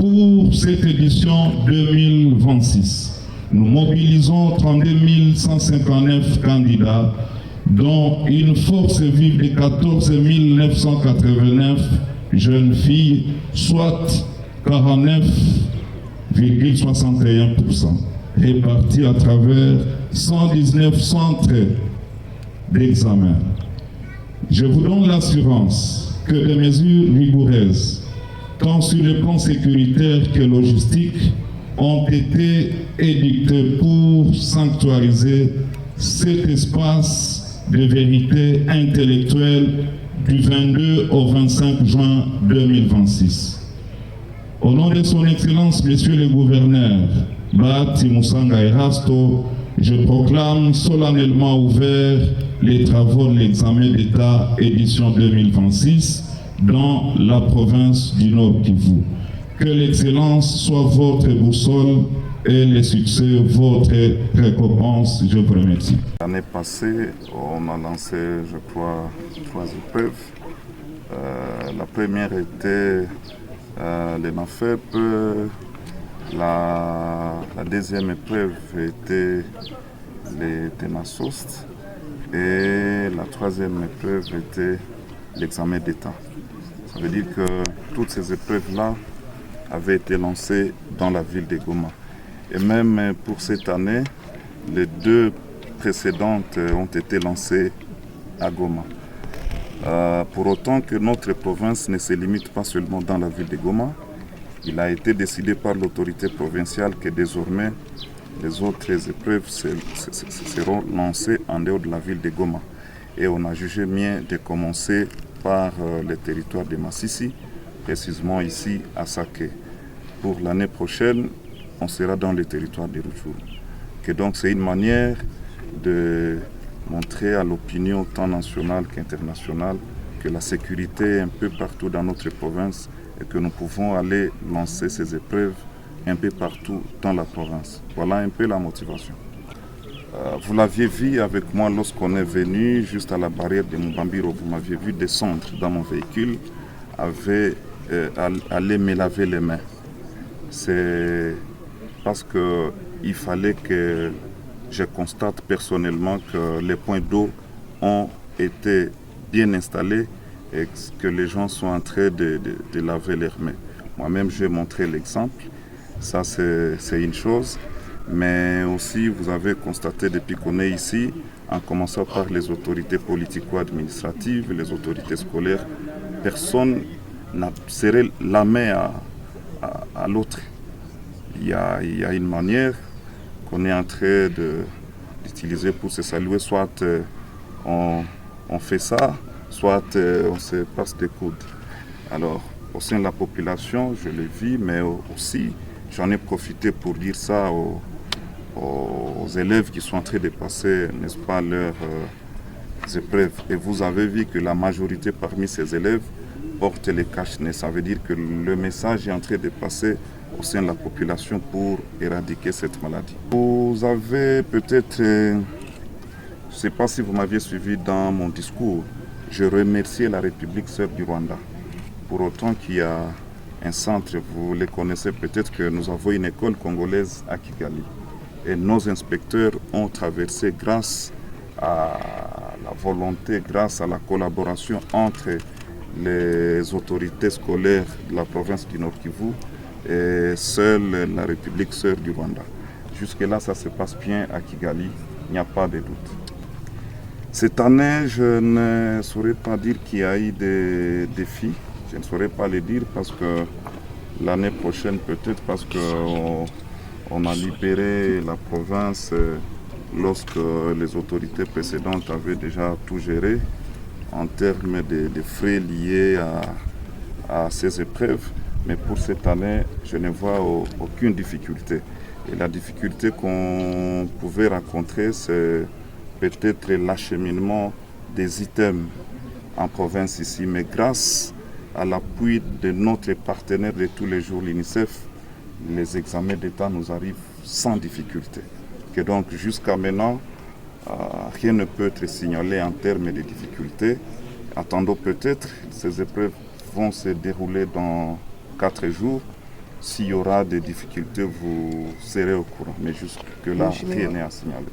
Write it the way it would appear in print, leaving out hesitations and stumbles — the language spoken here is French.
Pour cette édition 2026, nous mobilisons 32 159 candidats, dont une force vive de 14 989 jeunes filles, soit 49,61%, répartis à travers 119 centres d'examen. Je vous donne l'assurance que des mesures rigoureuses, tant sur le plan sécuritaire que logistique, ont été édictées pour sanctuariser cet espace de vérité intellectuelle du 22 au 25 juin 2026. Au nom de son Excellence, Monsieur le Gouverneur, Bahati Musanga Erasto, je proclame solennellement ouvert les travaux de l'examen d'État édition 2026 dans la province du Nord Kivu. Que l'excellence soit votre boussole et le succès votre récompense. Je vous remercie. L'année passée, on a lancé, je crois, 3 épreuves. La première était les NAFEP. La deuxième épreuve était les TENASOST. Et la troisième épreuve était l'examen d'État. Ça veut dire que toutes ces épreuves-là avaient été lancées dans la ville de Goma. Et même pour cette année, les 2 précédentes ont été lancées à Goma. Pour autant que notre province ne se limite pas seulement dans la ville de Goma, il a été décidé par l'autorité provinciale que désormais les autres épreuves seront lancées en dehors de la ville de Goma. Et on a jugé mieux de commencer par le territoire de Massissi, précisément ici à Saké. Pour l'année prochaine, on sera dans le territoire de Rutshuru. Que donc c'est une manière de montrer à l'opinion tant nationale qu'internationale que la sécurité est un peu partout dans notre province et que nous pouvons aller lancer ces épreuves un peu partout dans la province. Voilà un peu la motivation. Vous l'aviez vu avec moi lorsqu'on est venu juste à la barrière de Mubambiro. Vous m'aviez vu descendre dans mon véhicule, aller me laver les mains. C'est parce qu'il fallait que je constate personnellement que les points d'eau ont été bien installés et que les gens sont en train de laver leurs mains. Moi-même, je vais montrer l'exemple. Ça, c'est une chose. Mais aussi, vous avez constaté depuis qu'on est ici, en commençant par les autorités politico-administratives, les autorités scolaires, personne n'a serré la main à l'autre. Il y a une manière qu'on est en train d'utiliser pour se saluer, soit on fait ça, soit on se passe des coudes. Alors, au sein de la population, je le vis, mais aussi, j'en ai profité pour dire ça aux élèves qui sont en train de passer, n'est-ce pas, leurs épreuves. Et vous avez vu que la majorité parmi ces élèves portent les cache-nez. Ça veut dire que le message est en train de passer au sein de la population pour éradiquer cette maladie. Vous avez peut-être, je ne sais pas si vous m'aviez suivi dans mon discours, je remercie la République sœur du Rwanda. Pour autant qu'il y a un centre, vous le connaissez peut-être, que nous avons une école congolaise à Kigali. Et nos inspecteurs ont traversé grâce à la volonté, grâce à la collaboration entre les autorités scolaires de la province du Nord Kivu et seule la République sœur du Rwanda. Jusque-là, ça se passe bien à Kigali, il n'y a pas de doute. Cette année, je ne saurais pas dire qu'il y a eu des défis. Je ne saurais pas le dire parce que l'année prochaine, peut-être parce qu'on a libéré la province lorsque les autorités précédentes avaient déjà tout géré en termes de frais liés à ces épreuves. Mais pour cette année, je ne vois aucune difficulté. Et la difficulté qu'on pouvait rencontrer, c'est peut-être l'acheminement des items en province ici. Mais grâce à l'appui de notre partenaire de tous les jours, l'UNICEF, les examens d'État nous arrivent sans difficulté. Et donc jusqu'à maintenant, rien ne peut être signalé en termes de difficultés. Attendons peut-être, ces épreuves vont se dérouler dans 4 jours. s'il y aura des difficultés, vous serez au courant. Mais jusque-là, rien n'est à signaler.